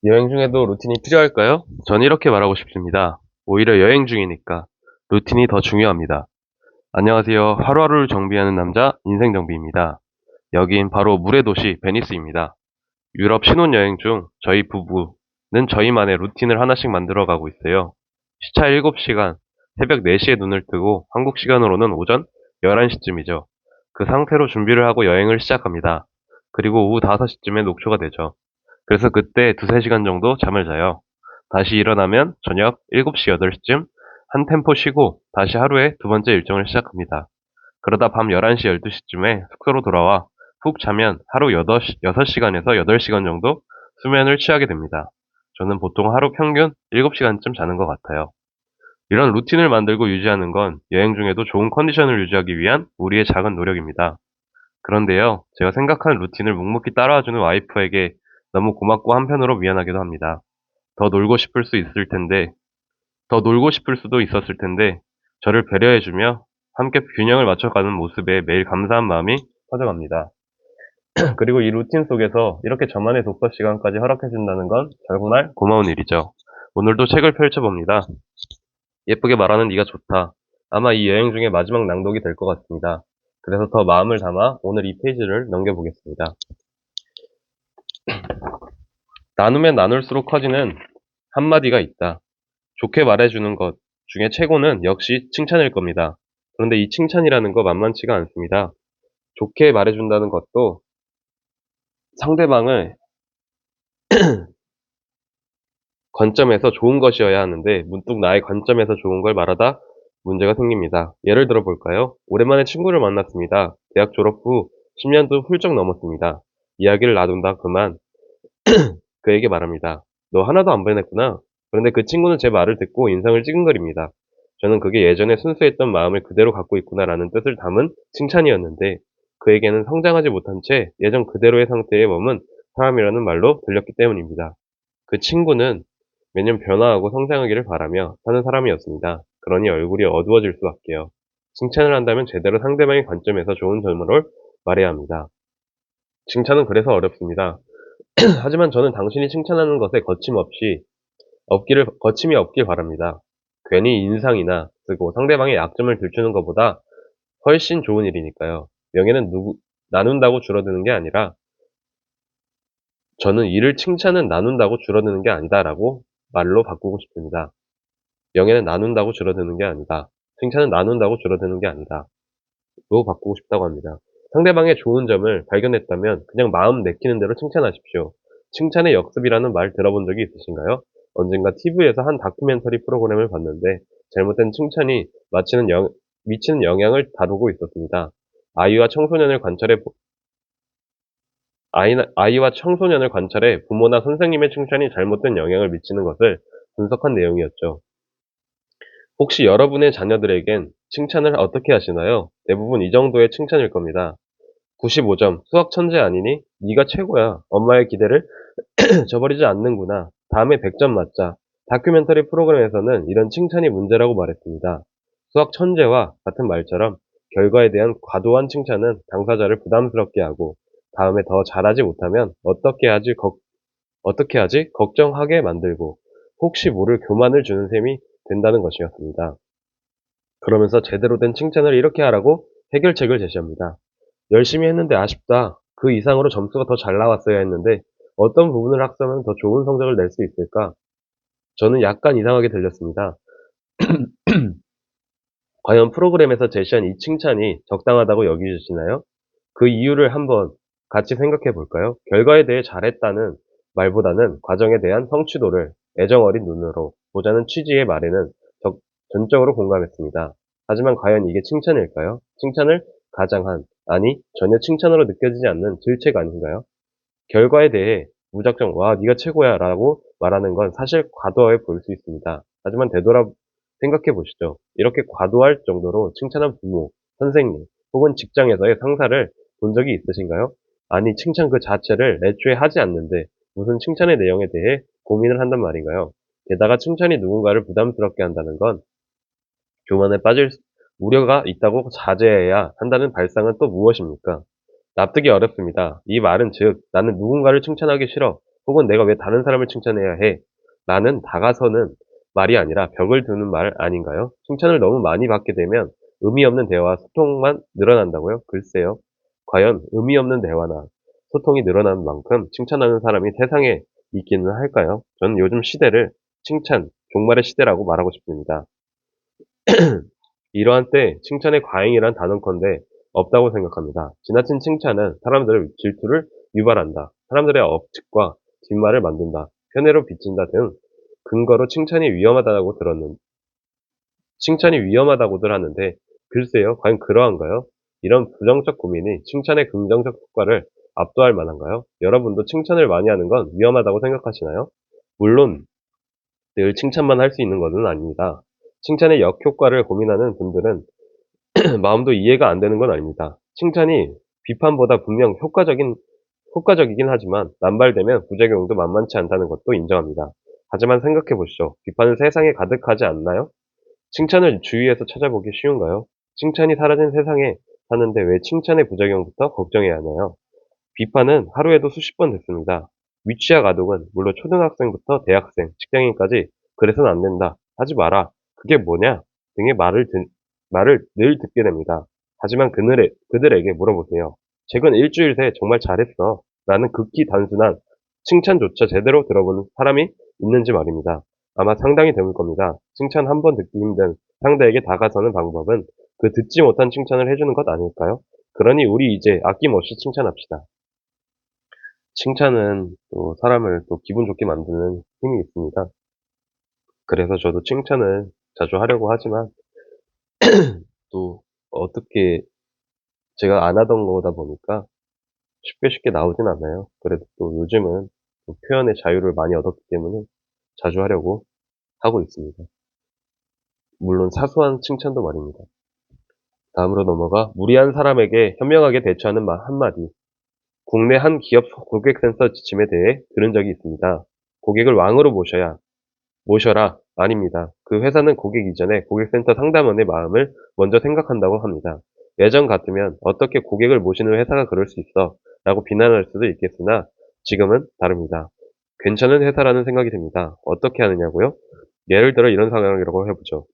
여행 중에도 루틴이 필요할까요? 전 이렇게 말하고 싶습니다. 오히려 여행 중이니까 루틴이 더 중요합니다. 안녕하세요. 하루하루를 정비하는 남자 인생정비입니다. 여긴 바로 물의 도시 베니스입니다. 유럽 신혼여행 중 저희 부부는 저희만의 루틴을 하나씩 만들어가고 있어요. 시차 7시간, 새벽 4시에 눈을 뜨고 한국 시간으로는 오전 11시쯤이죠. 그 상태로 준비를 하고 여행을 시작합니다. 그리고 오후 5시쯤에 녹초가 되죠. 그래서 그때 두세 시간 정도 잠을 자요. 다시 일어나면 저녁 7시, 8시쯤 한 템포 쉬고 다시 하루의 두 번째 일정을 시작합니다. 그러다 밤 11시, 12시쯤에 숙소로 돌아와 푹 자면 하루 6시간에서 8시간 정도 수면을 취하게 됩니다. 저는 보통 하루 평균 7시간쯤 자는 것 같아요. 이런 루틴을 만들고 유지하는 건 여행 중에도 좋은 컨디션을 유지하기 위한 우리의 작은 노력입니다. 그런데요, 제가 생각하는 루틴을 묵묵히 따라와주는 와이프에게 너무 고맙고 한편으로 미안하기도 합니다. 더 놀고 싶을 수 있을 텐데, 더 놀고 싶을 수도 있었을 텐데, 저를 배려해주며 함께 균형을 맞춰가는 모습에 매일 감사한 마음이 터져갑니다. 그리고 이 루틴 속에서 이렇게 저만의 독서 시간까지 허락해준다는 건 정말 고마운 일이죠. 오늘도 책을 펼쳐봅니다. 예쁘게 말하는 네가 좋다. 아마 이 여행 중에 마지막 낭독이 될 것 같습니다. 그래서 더 마음을 담아 오늘 이 페이지를 넘겨보겠습니다. 나누면 나눌수록 커지는 한마디가 있다. 좋게 말해주는 것 중에 최고는 역시 칭찬일 겁니다. 그런데 이 칭찬이라는 거 만만치가 않습니다. 좋게 말해준다는 것도 상대방을 관점에서 좋은 것이어야 하는데 문득 나의 관점에서 좋은 걸 말하다 문제가 생깁니다. 예를 들어 볼까요? 오랜만에 친구를 만났습니다. 대학 졸업 후 10년도 훌쩍 넘었습니다. 이야기를 나눈다 그만 그에게 말합니다. 너 하나도 안 변했구나. 그런데 그 친구는 제 말을 듣고 인상을 찌근거립니다. 저는 그게 예전에 순수했던 마음을 그대로 갖고 있구나라는 뜻을 담은 칭찬이었는데 그에게는 성장하지 못한 채 예전 그대로의 상태에 머문 사람이라는 말로 들렸기 때문입니다. 그 친구는 매년 변화하고 성장하기를 바라며 사는 사람이었습니다. 그러니 얼굴이 어두워질 수밖에요. 칭찬을 한다면 제대로 상대방의 관점에서 좋은 점을 말해야 합니다. 칭찬은 그래서 어렵습니다. 하지만 저는 당신이 칭찬하는 것에 거침이 없길 바랍니다. 괜히 인상이나 쓰고 상대방의 약점을 들추는 것보다 훨씬 좋은 일이니까요. 명예는 나눈다고 줄어드는 게 아니라 저는 이를 칭찬은 나눈다고 줄어드는 게 아니다라고 말로 바꾸고 싶습니다. 명예는 나눈다고 줄어드는 게 아니다. 칭찬은 나눈다고 줄어드는 게 아니다. 로 바꾸고 싶다고 합니다. 상대방의 좋은 점을 발견했다면 그냥 마음 내키는 대로 칭찬하십시오. 칭찬의 역습이라는 말 들어본 적이 있으신가요? 언젠가 TV에서 한 다큐멘터리 프로그램을 봤는데 잘못된 칭찬이 미치는 영향을 다루고 있었습니다. 아이와 청소년을 관찰해 아이와 청소년을 관찰해 부모나 선생님의 칭찬이 잘못된 영향을 미치는 것을 분석한 내용이었죠. 혹시 여러분의 자녀들에겐 칭찬을 어떻게 하시나요? 대부분 이 정도의 칭찬일 겁니다. 95점, 수학 천재 아니니? 네가 최고야. 엄마의 기대를 저버리지 않는구나. 다음에 100점 맞자. 다큐멘터리 프로그램에서는 이런 칭찬이 문제라고 말했습니다. 수학 천재와 같은 말처럼 결과에 대한 과도한 칭찬은 당사자를 부담스럽게 하고 다음에 더 잘하지 못하면 어떻게 하지? 걱정하게 만들고 혹시 모를 교만을 주는 셈이 된다는 것이었습니다. 그러면서 제대로 된 칭찬을 이렇게 하라고 해결책을 제시합니다. 열심히 했는데 아쉽다. 그 이상으로 점수가 더 잘 나왔어야 했는데 어떤 부분을 학습하면 더 좋은 성적을 낼 수 있을까? 저는 약간 이상하게 들렸습니다. 과연 프로그램에서 제시한 이 칭찬이 적당하다고 여기시나요? 그 이유를 한번 같이 생각해 볼까요? 결과에 대해 잘했다는 말보다는 과정에 대한 성취도를 애정 어린 눈으로 보자는 취지의 말에는 전적으로 공감했습니다. 하지만 과연 이게 칭찬일까요? 칭찬을 가장한, 아니 전혀 칭찬으로 느껴지지 않는 질책 아닌가요? 결과에 대해 무작정 와 네가 최고야 라고 말하는 건 사실 과도해 보일 수 있습니다. 하지만 되돌아 생각해 보시죠. 이렇게 과도할 정도로 칭찬한 부모, 선생님 혹은 직장에서의 상사를 본 적이 있으신가요? 아니 칭찬 그 자체를 애초에 하지 않는데 무슨 칭찬의 내용에 대해 고민을 한단 말인가요? 게다가 칭찬이 누군가를 부담스럽게 한다는 건 교만에 빠질 우려가 있다고 자제해야 한다는 발상은 또 무엇입니까? 납득이 어렵습니다. 이 말은 즉, 나는 누군가를 칭찬하기 싫어. 혹은 내가 왜 다른 사람을 칭찬해야 해? 라는 다가서는 말이 아니라 벽을 두는 말 아닌가요? 칭찬을 너무 많이 받게 되면 의미 없는 대화와 소통만 늘어난다고요? 글쎄요. 과연 의미 없는 대화나 소통이 늘어나는 만큼 칭찬하는 사람이 세상에 있기는 할까요? 저는 요즘 시대를 칭찬, 종말의 시대라고 말하고 싶습니다. 이러한 때 칭찬의 과잉이란 단언컨대 없다고 생각합니다. 지나친 칭찬은 사람들의 질투를 유발한다. 사람들의 억측과 뒷말을 만든다. 편애로 비친다 등 근거로 칭찬이 위험하다고들 하는데 글쎄요, 과연 그러한가요? 이런 부정적 고민이 칭찬의 긍정적 효과를 압도할 만한가요? 여러분도 칭찬을 많이 하는 건 위험하다고 생각하시나요? 물론 늘 칭찬만 할 수 있는 것은 아닙니다. 칭찬의 역효과를 고민하는 분들은 마음도 이해가 안 되는 건 아닙니다. 칭찬이 비판보다 분명 효과적이긴 하지만 남발되면 부작용도 만만치 않다는 것도 인정합니다. 하지만 생각해 보시죠. 비판은 세상에 가득하지 않나요? 칭찬을 주위에서 찾아보기 쉬운가요? 칭찬이 사라진 세상에 사는데 왜 칭찬의 부작용부터 걱정해야 하나요? 비판은 하루에도 수십 번 듣습니다. 위치학 아동은 물론 초등학생부터 대학생, 직장인까지 그래서는 안 된다, 하지 마라, 그게 뭐냐 등의 말을 늘 듣게 됩니다. 하지만 그들에게 물어보세요. 최근 일주일 새 정말 잘했어 라는 극히 단순한 칭찬조차 제대로 들어보는 사람이 있는지 말입니다. 아마 상당히 드물 겁니다. 칭찬 한 번 듣기 힘든 상대에게 다가서는 방법은 그 듣지 못한 칭찬을 해주는 것 아닐까요? 그러니 우리 이제 아낌없이 칭찬합시다. 칭찬은 또 사람을 또 기분 좋게 만드는 힘이 있습니다. 그래서 저도 칭찬을 자주 하려고 하지만 또 어떻게 제가 안 하던 거다 보니까 쉽게 나오진 않아요. 그래도 또 요즘은 또 표현의 자유를 많이 얻었기 때문에 자주 하려고 하고 있습니다. 물론 사소한 칭찬도 말입니다. 다음으로 넘어가 무리한 사람에게 현명하게 대처하는 말 한마디. 국내 한 기업 고객센터 지침에 대해 들은 적이 있습니다. 고객을 왕으로 모셔라. 아닙니다. 그 회사는 고객 이전에 고객센터 상담원의 마음을 먼저 생각한다고 합니다. 예전 같으면 어떻게 고객을 모시는 회사가 그럴 수 있어? 라고 비난할 수도 있겠으나 지금은 다릅니다. 괜찮은 회사라는 생각이 듭니다. 어떻게 하느냐고요? 예를 들어 이런 상황이라고 해보죠.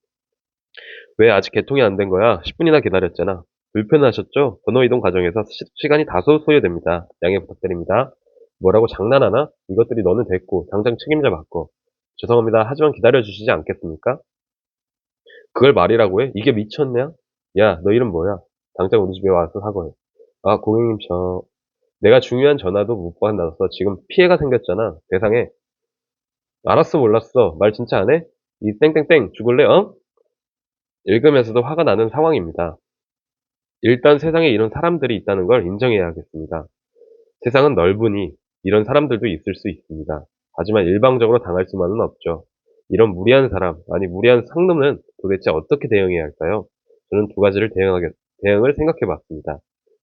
왜 아직 개통이 안 된 거야? 10분이나 기다렸잖아. 불편하셨죠? 번호 이동 과정에서 시간이 다소 소요됩니다. 양해 부탁드립니다. 뭐라고 장난하나? 이것들이 너는 됐고 당장 책임져 받고. 죄송합니다. 하지만 기다려주시지 않겠습니까? 그걸 말이라고 해? 이게 미쳤냐? 야, 너 이름 뭐야? 당장 우리 집에 와서 사과해. 아, 고객님, 내가 중요한 전화도 못 받아서 지금 피해가 생겼잖아. 세상에. 알았어, 몰랐어. 말 진짜 안 해? 이 땡땡땡 죽을래, 어? 읽으면서도 화가 나는 상황입니다. 일단 세상에 이런 사람들이 있다는 걸 인정해야겠습니다. 세상은 넓으니 이런 사람들도 있을 수 있습니다. 하지만 일방적으로 당할 수만은 없죠. 이런 무리한 사람, 아니 무리한 상놈은 도대체 어떻게 대응해야 할까요? 저는 두 가지를 대응을 생각해 봤습니다.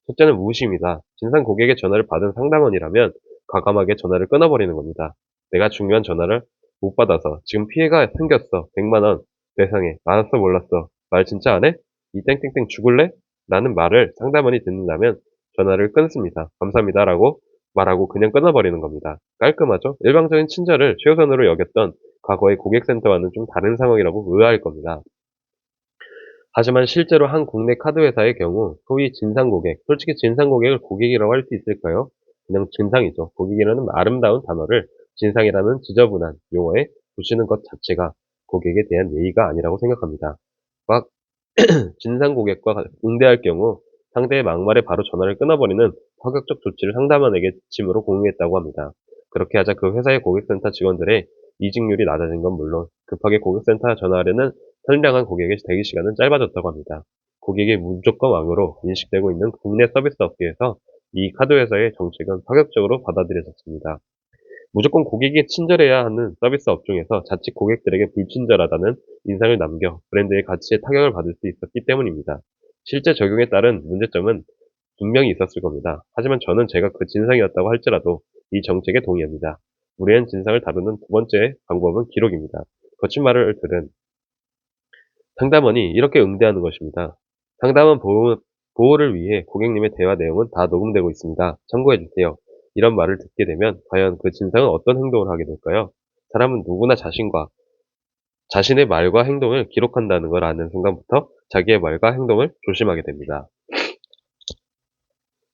첫째는 무심이다. 진상 고객의 전화를 받은 상담원이라면 과감하게 전화를 끊어버리는 겁니다. 내가 중요한 전화를 못 받아서 지금 피해가 생겼어. 100만 원. 세상에. 알았어, 몰랐어. 말 진짜 안 해? 이 땡땡땡 죽을래? 라는 말을 상담원이 듣는다면 전화를 끊습니다. 감사합니다라고 말하고 그냥 끊어버리는 겁니다. 깔끔하죠? 일방적인 친절을 최우선으로 여겼던 과거의 고객센터와는 좀 다른 상황이라고 의아할 겁니다. 하지만 실제로 한 국내 카드 회사의 경우 소위 진상 고객, 솔직히 진상 고객을 고객이라고 할 수 있을까요? 그냥 진상이죠. 고객이라는 아름다운 단어를 진상이라는 지저분한 용어에 붙이는 것 자체가 고객에 대한 예의가 아니라고 생각합니다. 막 진상 고객과 응대할 경우 상대의 막말에 바로 전화를 끊어버리는 파격적 조치를 상담원에게 지침으로 공유했다고 합니다. 그렇게 하자 그 회사의 고객센터 직원들의 이직률이 낮아진 건 물론 급하게 고객센터 전화하려는 선량한 고객의 대기 시간은 짧아졌다고 합니다. 고객이 무조건 왕으로 인식되고 있는 국내 서비스 업계에서 이 카드 회사의 정책은 파격적으로 받아들여졌습니다. 무조건 고객이 친절해야 하는 서비스 업종에서 자칫 고객들에게 불친절하다는 인상을 남겨 브랜드의 가치에 타격을 받을 수 있었기 때문입니다. 실제 적용에 따른 문제점은 분명히 있었을 겁니다. 하지만 저는 제가 그 진상이었다고 할지라도 이 정책에 동의합니다. 무례한 진상을 다루는 두 번째 방법은 기록입니다. 거친 말을 들은 상담원이 이렇게 응대하는 것입니다. 상담원 보호를 위해 고객님의 대화 내용은 다 녹음되고 있습니다. 참고해 주세요. 이런 말을 듣게 되면 과연 그 진상은 어떤 행동을 하게 될까요? 사람은 누구나 자신의 말과 행동을 기록한다는 걸 아는 순간부터 자기의 말과 행동을 조심하게 됩니다.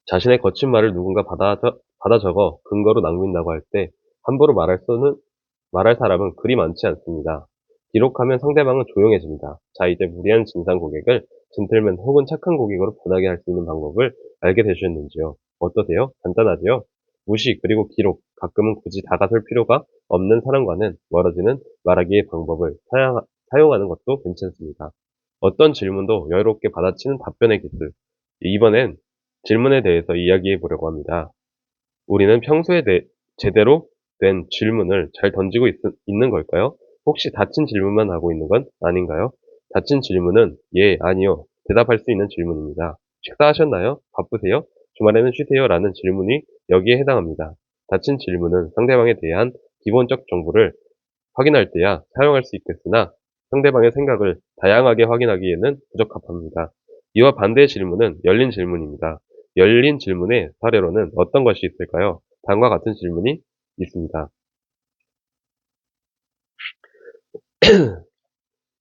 자신의 거친 말을 누군가 받아 적어 근거로 남긴다고 할 때 함부로 말할 사람은 그리 많지 않습니다. 기록하면 상대방은 조용해집니다. 자, 이제 무리한 진상 고객을 젠틀맨 혹은 착한 고객으로 변하게 할 수 있는 방법을 알게 되셨는지요? 어떠세요? 간단하지요? 무시 그리고 기록, 가끔은 굳이 다가설 필요가 없는 사람과는 멀어지는 말하기의 방법을 사용하는 것도 괜찮습니다. 어떤 질문도 여유롭게 받아치는 답변의 기술. 이번엔 질문에 대해서 이야기해 보려고 합니다. 우리는 평소에 제대로 된 질문을 잘 던지고 있는 걸까요? 혹시 닫힌 질문만 하고 있는 건 아닌가요? 닫힌 질문은 예, 아니요, 대답할 수 있는 질문입니다. 식사하셨나요? 바쁘세요? 주말에는 쉬세요? 라는 질문이 여기에 해당합니다. 닫힌 질문은 상대방에 대한 기본적 정보를 확인할 때야 사용할 수 있겠으나 상대방의 생각을 다양하게 확인하기에는 부적합합니다. 이와 반대의 질문은 열린 질문입니다. 열린 질문의 사례로는 어떤 것이 있을까요? 다음과 같은 질문이 있습니다.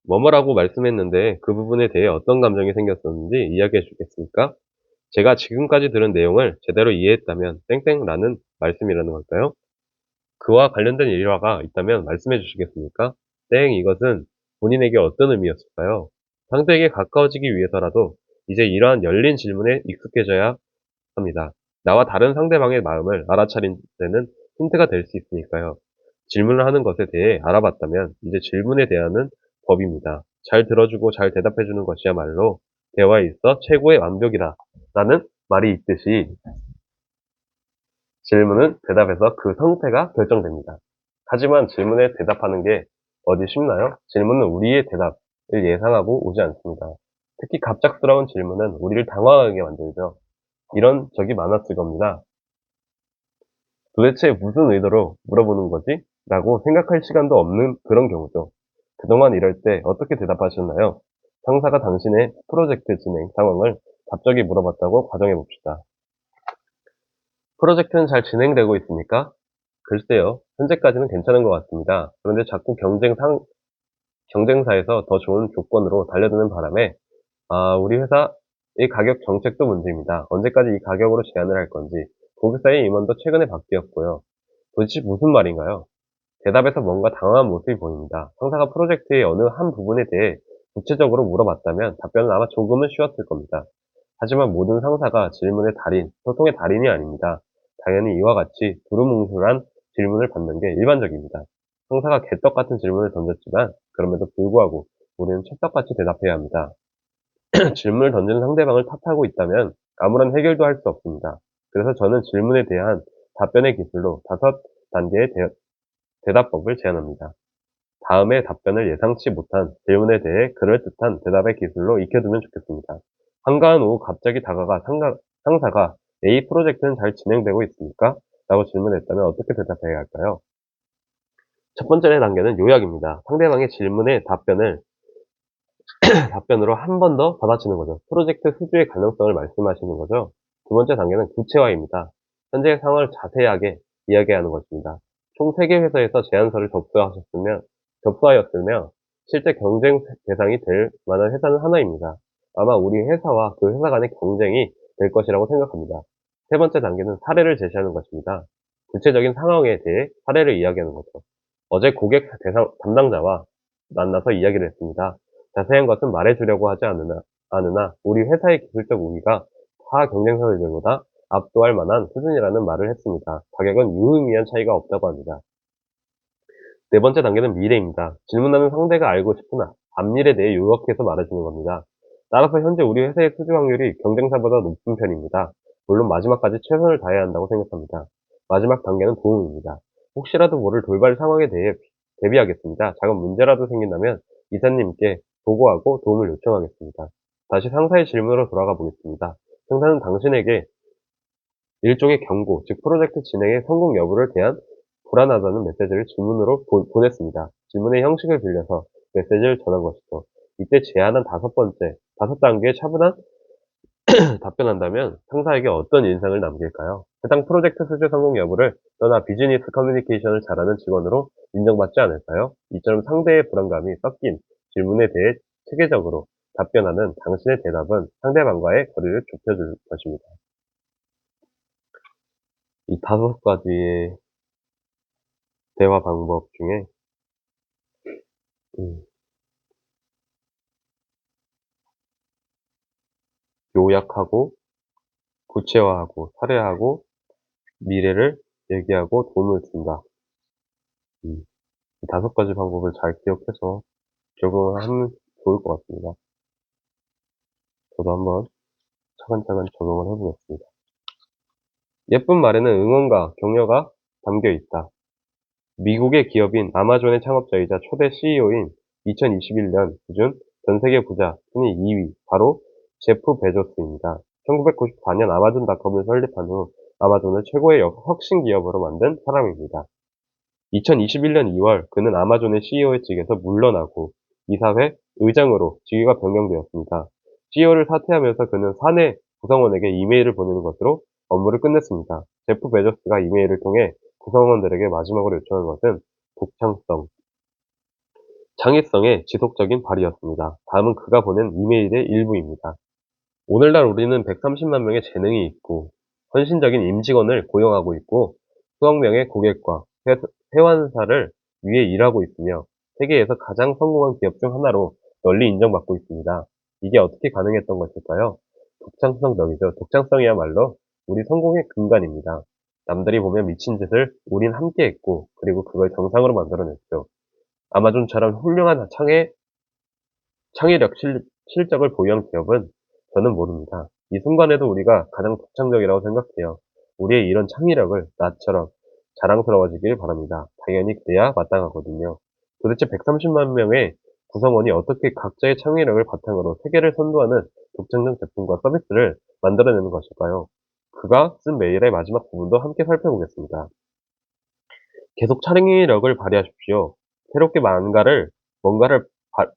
뭐뭐라고 말씀했는데 그 부분에 대해 어떤 감정이 생겼었는지 이야기해 주겠습니까? 제가 지금까지 들은 내용을 제대로 이해했다면 땡땡라는 말씀이라는 걸까요? 그와 관련된 일화가 있다면 말씀해 주시겠습니까? 땡, 이것은 본인에게 어떤 의미였을까요? 상대에게 가까워지기 위해서라도 이제 이러한 열린 질문에 익숙해져야 합니다. 나와 다른 상대방의 마음을 알아차린 데는 힌트가 될 수 있으니까요. 질문을 하는 것에 대해 알아봤다면 이제 질문에 대한 법입니다. 잘 들어주고 잘 대답해주는 것이야말로 대화에 있어 최고의 완벽이다 라는 말이 있듯이 질문은 대답에서 그 성패가 결정됩니다. 하지만 질문에 대답하는 게 어디 쉽나요? 질문은 우리의 대답을 예상하고 오지 않습니다. 특히 갑작스러운 질문은 우리를 당황하게 만들죠. 이런 적이 많았을 겁니다. 도대체 무슨 의도로 물어보는 거지? 라고 생각할 시간도 없는 그런 경우죠. 그동안 이럴 때 어떻게 대답하셨나요? 상사가 당신의 프로젝트 진행 상황을 갑자기 물어봤다고 가정해 봅시다. 프로젝트는 잘 진행되고 있습니까? 글쎄요, 현재까지는 괜찮은 것 같습니다. 그런데 자꾸 경쟁사에서 더 좋은 조건으로 달려드는 바람에, 우리 회사의 가격 정책도 문제입니다. 언제까지 이 가격으로 제한을 할 건지, 고객사의 임원도 최근에 바뀌었고요. 도대체 무슨 말인가요? 대답에서 뭔가 당황한 모습이 보입니다. 상사가 프로젝트의 어느 한 부분에 대해 구체적으로 물어봤다면 답변은 아마 조금은 쉬웠을 겁니다. 하지만 모든 상사가 질문의 달인, 소통의 달인이 아닙니다. 당연히 이와 같이 두루뭉술한 질문을 받는 게 일반적입니다. 상사가 개떡 같은 질문을 던졌지만 그럼에도 불구하고 우리는 찰떡같이 대답해야 합니다. 질문을 던지는 상대방을 탓하고 있다면 아무런 해결도 할 수 없습니다. 그래서 저는 질문에 대한 답변의 기술로 5단계의 대답법을 제안합니다. 다음의 답변을 예상치 못한 질문에 대해 그럴듯한 대답의 기술로 익혀두면 좋겠습니다. 한가한 오후 갑자기 다가가 상사가 A 프로젝트는 잘 진행되고 있습니까? 라고 질문했다면 어떻게 대답해야 할까요? 첫 번째 단계는 요약입니다. 상대방의 질문에 답변으로 한 번 더 받아치는 거죠. 프로젝트 수주의 가능성을 말씀하시는 거죠. 두 번째 단계는 구체화입니다. 현재의 상황을 자세하게 이야기하는 것입니다. 총 3개 회사에서 제안서를 접수하였으며 실제 경쟁 대상이 될 만한 회사는 하나입니다. 아마 우리 회사와 그 회사 간의 경쟁이 될 것이라고 생각합니다. 세 번째 단계는 사례를 제시하는 것입니다. 구체적인 상황에 대해 사례를 이야기하는 거죠. 어제 고객 담당자와 만나서 이야기를 했습니다. 자세한 것은 말해주려고 하지 않으나 우리 회사의 기술적 우위가 타 경쟁사들보다 압도할 만한 수준이라는 말을 했습니다. 가격은 유의미한 차이가 없다고 합니다. 네 번째 단계는 미래입니다. 질문하는 상대가 알고 싶은 앞일에 대해 요약해서 말해주는 겁니다. 따라서 현재 우리 회사의 수주 확률이 경쟁사보다 높은 편입니다. 물론 마지막까지 최선을 다해야 한다고 생각합니다. 마지막 단계는 도움입니다. 혹시라도 모를 돌발 상황에 대해 대비하겠습니다. 작은 문제라도 생긴다면 이사님께 보고하고 도움을 요청하겠습니다. 다시 상사의 질문으로 돌아가 보겠습니다. 상사는 당신에게 일종의 경고, 즉 프로젝트 진행의 성공 여부를 대한 불안하다는 메시지를 질문으로 보냈습니다. 질문의 형식을 빌려서 메시지를 전한 것이죠. 이때 제안한 다섯 단계의 차분한 답변한다면 상사에게 어떤 인상을 남길까요? 해당 프로젝트 수주 성공 여부를 떠나 비즈니스 커뮤니케이션을 잘하는 직원으로 인정받지 않을까요? 이처럼 상대의 불안감이 섞인 질문에 대해 체계적으로 답변하는 당신의 대답은 상대방과의 거리를 좁혀줄 것입니다. 이 5가지의 대화 방법 중에 음, 요약하고 구체화하고 사례하고 미래를 얘기하고 도움을 준다. 이 5가지 방법을 잘 기억해서 적용을 하면 좋을 것 같습니다. 저도 한번 차근차근 적용을 해보겠습니다. 예쁜 말에는 응원과 격려가 담겨 있다. 미국의 기업인 아마존의 창업자이자 초대 CEO인 2021년 기준 전 세계 부자 순위 2위, 바로 제프 베조스입니다. 1994년 아마존닷컴을 설립한 후 아마존을 최고의 혁신 기업으로 만든 사람입니다. 2021년 2월 그는 아마존의 CEO의 직에서 물러나고 이사회 의장으로 직위가 변경되었습니다. CEO를 사퇴하면서 그는 사내 구성원에게 이메일을 보내는 것으로 업무를 끝냈습니다. 제프 베조스가 이메일을 통해 구성원들에게 마지막으로 요청한 것은 독창성, 창의성의 지속적인 발휘였습니다. 다음은 그가 보낸 이메일의 일부입니다. 오늘날 우리는 130만 명의 재능이 있고 헌신적인 임직원을 고용하고 있고 수억 명의 고객과 회원사를 위해 일하고 있으며 세계에서 가장 성공한 기업 중 하나로 널리 인정받고 있습니다. 이게 어떻게 가능했던 것일까요? 독창성 덕이죠. 독창성이야말로 우리 성공의 근간입니다. 남들이 보면 미친 짓을 우린 함께 했고 그리고 그걸 정상으로 만들어냈죠. 아마존처럼 훌륭한 창의력 실적을 보유한 기업은 저는 모릅니다. 이 순간에도 우리가 가장 독창적이라고 생각해요. 우리의 이런 창의력을 나처럼 자랑스러워지길 바랍니다. 당연히 그래야 마땅하거든요. 도대체 130만 명의 구성원이 어떻게 각자의 창의력을 바탕으로 세계를 선도하는 독창적 제품과 서비스를 만들어내는 것일까요? 그가 쓴 메일의 마지막 부분도 함께 살펴보겠습니다. 계속 창의력을 발휘하십시오. 새롭게 뭔가를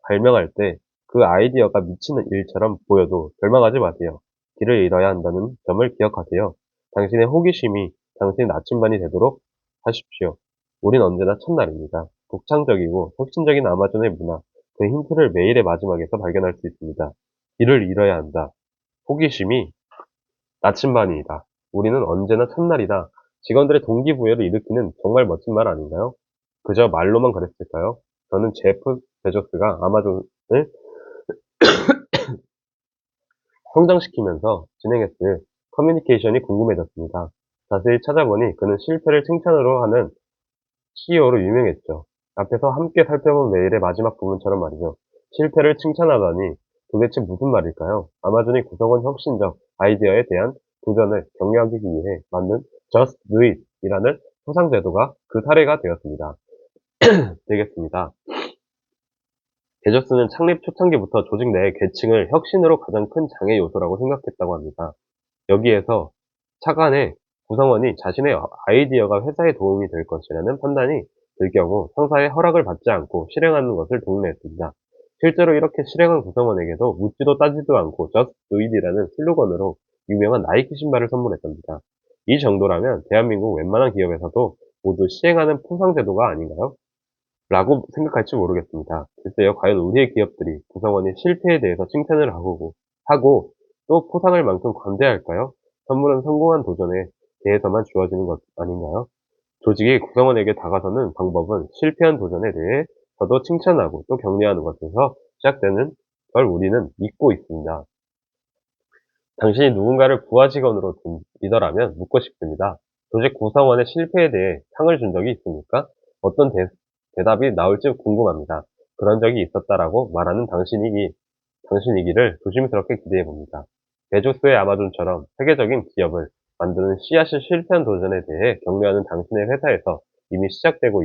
발명할 때 그 아이디어가 미치는 일처럼 보여도 절망하지 마세요. 길을 잃어야 한다는 점을 기억하세요. 당신의 호기심이 당신의 나침반이 되도록 하십시오. 우린 언제나 첫날입니다. 독창적이고 혁신적인 아마존의 문화, 그 힌트를 메일의 마지막에서 발견할 수 있습니다. 길을 잃어야 한다. 호기심이 나침반이다. 우리는 언제나 첫날이다. 직원들의 동기부여를 일으키는 정말 멋진 말 아닌가요? 그저 말로만 그랬을까요? 저는 제프 베조스가 아마존을 성장시키면서 진행했을 커뮤니케이션이 궁금해졌습니다. 자세히 찾아보니 그는 실패를 칭찬으로 하는 CEO로 유명했죠. 앞에서 함께 살펴본 메일의 마지막 부분처럼 말이죠. 실패를 칭찬하다니 도대체 무슨 말일까요? 아마존이 구성원 혁신적 아이디어에 대한 도전을 격려하기 위해 만든 Just Do It 이라는 포상제도가 그 사례가 되겠습니다. 베조스는 창립 초창기부터 조직 내의 계층을 혁신으로 가장 큰 장애 요소라고 생각했다고 합니다. 여기에서 차관의 구성원이 자신의 아이디어가 회사에 도움이 될 것이라는 판단이 들 경우 상사의 허락을 받지 않고 실행하는 것을 독려했습니다. 실제로 이렇게 실행한 구성원에게도 묻지도 따지도 않고 Just Do It이라는 슬로건으로 유명한 나이키 신발을 선물했답니다. 이 정도라면 대한민국 웬만한 기업에서도 모두 시행하는 포상제도가 아닌가요? 라고 생각할지 모르겠습니다. 글쎄요, 과연 우리의 기업들이 구성원의 실패에 대해서 칭찬을 하고 또 포상할 만큼 관대할까요? 선물은 성공한 도전에 대해서만 주어지는 것 아닌가요? 조직이 구성원에게 다가서는 방법은 실패한 도전에 대해 저도 칭찬하고 또 격려하는 것에서 시작되는 걸 우리는 믿고 있습니다. 당신이 누군가를 부하 직원으로 둔 리더라면 묻고 싶습니다. 조직 구성원의 실패에 대해 상을 준 적이 있습니까? 어떤 대답이 나올지 궁금합니다. 그런 적이 있었다라고 말하는 당신이기를 조심스럽게 기대해 봅니다. 베조스의 아마존처럼 세계적인 기업을 만드는 씨앗이 실패한 도전에 대해 격려하는 당신의 회사에서 이미 시작되고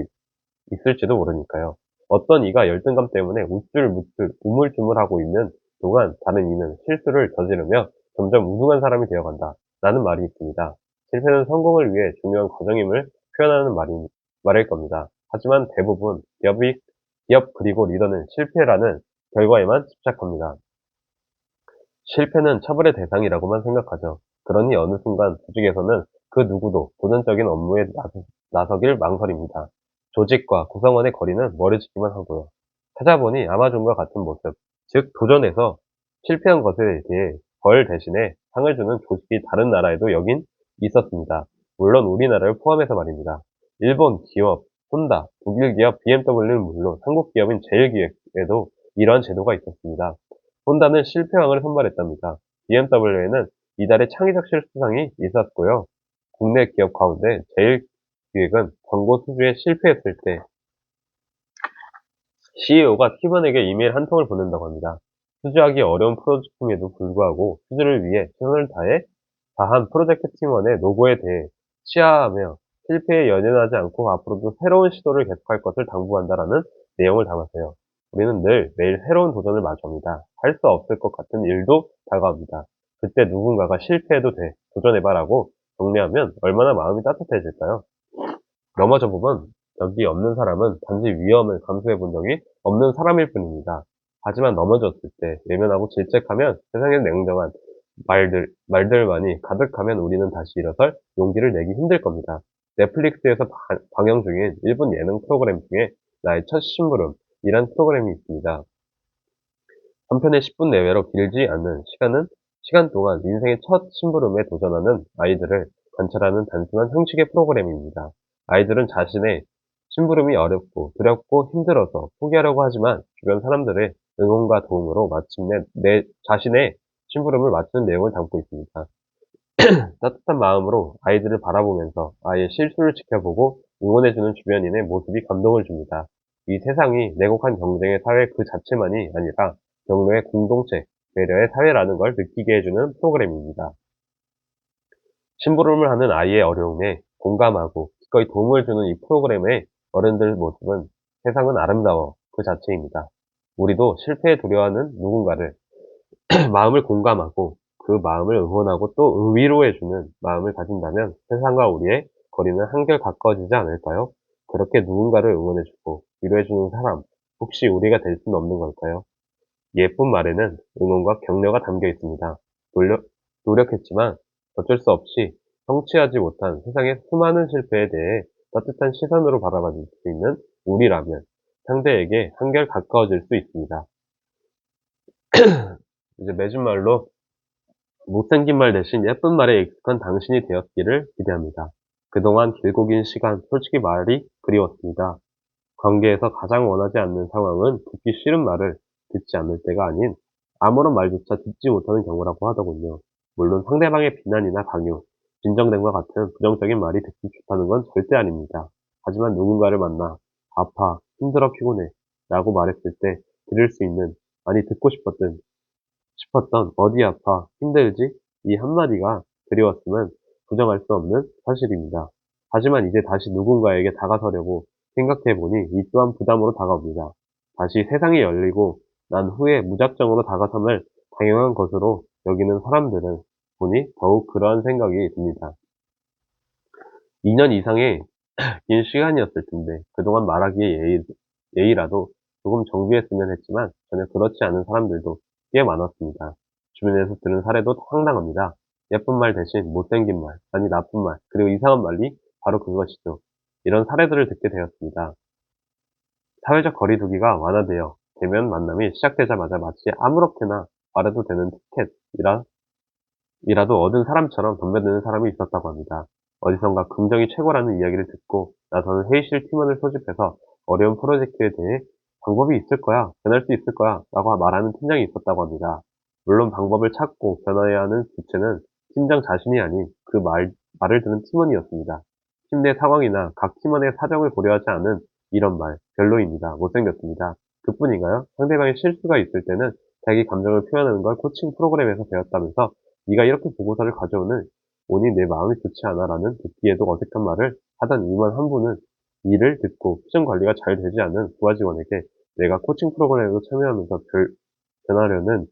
있을지도 모르니까요. 어떤 이가 열등감 때문에 우물쭈물하고 있는 동안 다른 이는 실수를 저지르며 점점 우승한 사람이 되어간다. 라는 말이 있습니다. 실패는 성공을 위해 중요한 과정임을 표현하는 말일 겁니다. 하지만 대부분 기업 그리고 리더는 실패라는 결과에만 집착합니다. 실패는 처벌의 대상이라고만 생각하죠. 그러니 어느 순간 조직에서는 그 누구도 도전적인 업무에 나서길 망설입니다. 조직과 구성원의 거리는 멀어지기만 하고요. 찾아보니 아마존과 같은 모습, 즉 도전에서 실패한 것에 대해 벌 대신에 상을 주는 조직이 다른 나라에도 여긴 있었습니다. 물론 우리나라를 포함해서 말입니다. 일본 기업, 혼다, 독일 기업 BMW는 물론 한국 기업인 제일기획에도 이러한 제도가 있었습니다. 혼다는 실패왕을 선발했답니다. BMW에는 이달의 창의적 실수상이 있었고요. 국내 기업 가운데 제일 기획은 광고 수주에 실패했을 때 CEO가 팀원에게 이메일 한 통을 보낸다고 합니다. 수주하기 어려운 프로젝트임에도 불구하고 수주를 위해 최선을 다한 프로젝트 팀원의 노고에 대해 치하하며 실패에 연연하지 않고 앞으로도 새로운 시도를 계속할 것을 당부한다라는 내용을 담았어요. 우리는 늘 매일 새로운 도전을 마주합니다. 할 수 없을 것 같은 일도 다가옵니다. 그때 누군가가 실패해도 돼, 도전해봐라고 격려하면 얼마나 마음이 따뜻해질까요? 넘어져 보면 여기 없는 사람은 단지 위험을 감수해 본 적이 없는 사람일 뿐입니다. 하지만 넘어졌을 때 외면하고 질책하면 세상에 냉정한 말들만이 가득하면 우리는 다시 일어설 용기를 내기 힘들 겁니다. 넷플릭스에서 방영 중인 일본 예능 프로그램 중에 나의 첫 심부름이란 프로그램이 있습니다. 한 편의 10분 내외로 길지 않은 시간 동안 인생의 첫 심부름에 도전하는 아이들을 관찰하는 단순한 형식의 프로그램입니다. 아이들은 자신의 심부름이 어렵고 두렵고 힘들어서 포기하려고 하지만 주변 사람들의 응원과 도움으로 마침내 내 자신의 심부름을 마치는 내용을 담고 있습니다. 따뜻한 마음으로 아이들을 바라보면서 아이의 실수를 지켜보고 응원해주는 주변인의 모습이 감동을 줍니다. 이 세상이 냉혹한 경쟁의 사회 그 자체만이 아니라 경로의 공동체, 배려의 사회라는 걸 느끼게 해주는 프로그램입니다. 심부름을 하는 아이의 어려움에 공감하고 기꺼이 도움을 주는 이 프로그램의 어른들 모습은 세상은 아름다워 그 자체입니다. 우리도 실패에 두려워하는 누군가를 마음을 공감하고 그 마음을 응원하고 또 위로해주는 마음을 가진다면 세상과 우리의 거리는 한결 가까워지지 않을까요? 그렇게 누군가를 응원해주고 위로해주는 사람, 혹시 우리가 될 수는 없는 걸까요? 예쁜 말에는 응원과 격려가 담겨 있습니다. 노력했지만 어쩔 수 없이 성취하지 못한 세상의 수많은 실패에 대해 따뜻한 시선으로 바라봐줄 수 있는 우리라면 상대에게 한결 가까워질 수 있습니다. 이제 맺은 말로 못생긴 말 대신 예쁜 말에 익숙한 당신이 되었기를 기대합니다. 그동안 길고 긴 시간 솔직히 말이 그리웠습니다. 관계에서 가장 원하지 않는 상황은 듣기 싫은 말을 듣지 않을 때가 아닌 아무런 말조차 듣지 못하는 경우라고 하더군요. 물론 상대방의 비난이나 강요, 진정됨과 같은 부정적인 말이 듣기 좋다는 건 절대 아닙니다. 하지만 누군가를 만나 아파, 힘들어, 피곤해 라고 말했을 때 들을 수 있는, 아니 듣고 싶었던 어디 아파, 힘들지? 이 한마디가 그리웠으면 부정할 수 없는 사실입니다. 하지만 이제 다시 누군가에게 다가서려고 생각해보니 이 또한 부담으로 다가옵니다. 다시 세상이 열리고 난 후에 무작정으로 다가섬을 당연한 것으로 여기는 사람들은 보니 더욱 그러한 생각이 듭니다. 2년 이상의 긴 시간이었을 텐데 그동안 말하기에 예의라도 조금 정비했으면 했지만 전혀 그렇지 않은 사람들도 꽤 많았습니다. 주변에서 들은 사례도 황당합니다. 예쁜 말 대신 못생긴 말, 아니 나쁜 말, 그리고 이상한 말이 바로 그것이죠. 이런 사례들을 듣게 되었습니다. 사회적 거리두기가 완화되어 대면 만남이 시작되자마자 마치 아무렇게나 말해도 되는 티켓이라도 얻은 사람처럼 덤벼드는 사람이 있었다고 합니다. 어디선가 긍정이 최고라는 이야기를 듣고 나서는 회의실 팀원을 소집해서 어려운 프로젝트에 대해 방법이 있을 거야, 변할 수 있을 거야 라고 말하는 팀장이 있었다고 합니다. 물론 방법을 찾고 변화해야 하는 주체는 팀장 자신이 아닌 그 말을 듣는 팀원이었습니다. 팀 내 상황이나 각 팀원의 사정을 고려하지 않은 이런 말, 별로입니다. 못생겼습니다. 그뿐인가요? 상대방의 실수가 있을 때는 자기 감정을 표현하는 걸 코칭 프로그램에서 배웠다면서 네가 이렇게 보고서를 가져오는 오니 내 마음이 좋지 않아라는 듣기에도 어색한 말을 하던 임원 한 분은 이를 듣고 표정 관리가 잘 되지 않는 부하 직원에게 내가 코칭 프로그램에도 참여하면서 변하려는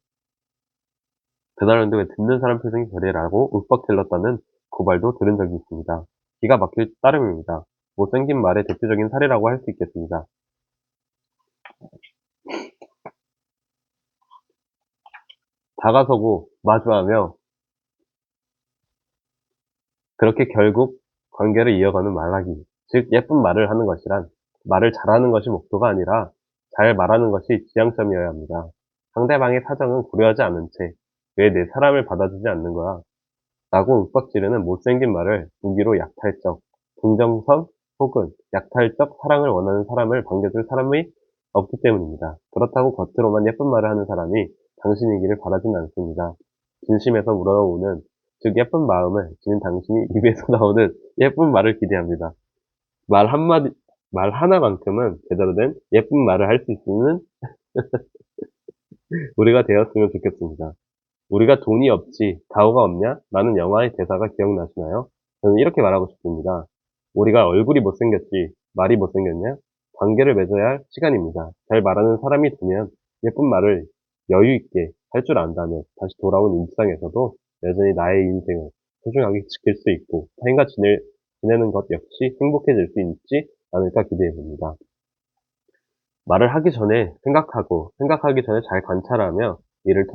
변하려는데 왜 듣는 사람 표정이 그래라고 윽박 질렀다는 고발도 들은 적이 있습니다. 기가 막힐 따름입니다. 못생긴 말의 대표적인 사례라고 할 수 있겠습니다. 다가서고 마주하며 그렇게 결국 관계를 이어가는 말하기, 즉 예쁜 말을 하는 것이란 말을 잘하는 것이 목표가 아니라 잘 말하는 것이 지향점이어야 합니다. 상대방의 사정은 고려하지 않은 채 왜 내 사람을 받아주지 않는 거야? 라고 윽박지르는 못생긴 말을 무기로 약탈적, 동정선 혹은 약탈적 사랑을 원하는 사람을 반겨줄 사람이 없기 때문입니다. 그렇다고 겉으로만 예쁜 말을 하는 사람이 당신이기를 바라진 않습니다. 진심에서 우러나오는, 즉 예쁜 마음을 지닌 당신이 입에서 나오는 예쁜 말을 기대합니다. 말 한마디, 말 하나만큼은 제대로 된 예쁜 말을 할 수 있는 우리가 되었으면 좋겠습니다. 우리가 돈이 없지 가오가 없냐? 라는 영화의 대사가 기억나시나요? 저는 이렇게 말하고 싶습니다. 우리가 얼굴이 못생겼지 말이 못생겼냐? 관계를 맺어야 할 시간입니다. 잘 말하는 사람이 되면 예쁜 말을 여유 있게 할 줄 안다면 다시 돌아온 일상에서도 여전히 나의 인생을 소중하게 지킬 수 있고 타인과 지내는 것 역시 행복해질 수 있지 않을까 기대해 봅니다. 말을 하기 전에 생각하고 생각하기 전에 잘 관찰하며 이를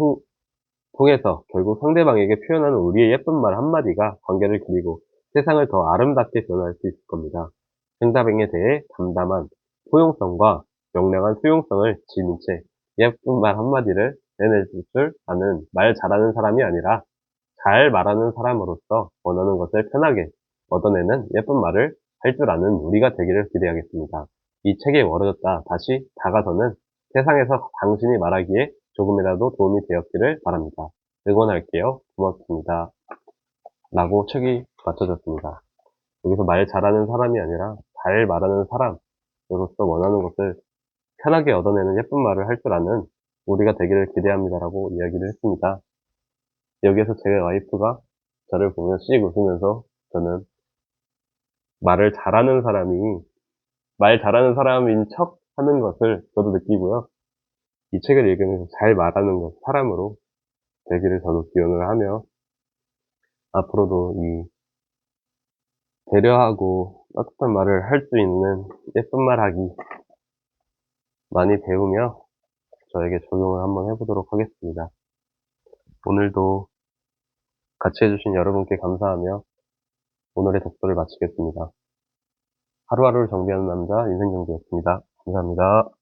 통해서 결국 상대방에게 표현하는 우리의 예쁜 말 한마디가 관계를 그리고 세상을 더 아름답게 변화할 수 있을 겁니다. 상대방에 대해 담담한 포용성과 명량한 수용성을 지닌 채 예쁜 말 한마디를 내내줄 줄 아는 말 잘하는 사람이 아니라 잘 말하는 사람으로서 원하는 것을 편하게 얻어내는 예쁜 말을 할 줄 아는 우리가 되기를 기대하겠습니다. 이 책에 멀어졌다 다시 다가서는 세상에서 당신이 말하기에 조금이라도 도움이 되었기를 바랍니다. 응원할게요. 고맙습니다. 라고 책이 맞춰졌습니다. 여기서 말 잘하는 사람이 아니라 잘 말하는 사람으로서 원하는 것을 편하게 얻어내는 예쁜 말을 할 줄 아는 우리가 되기를 기대합니다라고 이야기를 했습니다. 여기에서 제 와이프가 저를 보며 씩 웃으면서 저는 말을 잘하는 사람이 말 잘하는 사람인 척 하는 것을 저도 느끼고요. 이 책을 읽으면서 잘 말하는 것, 사람으로 되기를 저도 기원을 하며 앞으로도 이 배려하고 따뜻한 말을 할 수 있는 예쁜 말 하기 많이 배우며 저에게 적용을 한번 해보도록 하겠습니다. 오늘도 같이 해주신 여러분께 감사하며 오늘의 독서를 마치겠습니다. 하루하루를 정비하는 남자 인생정비였습니다. 감사합니다.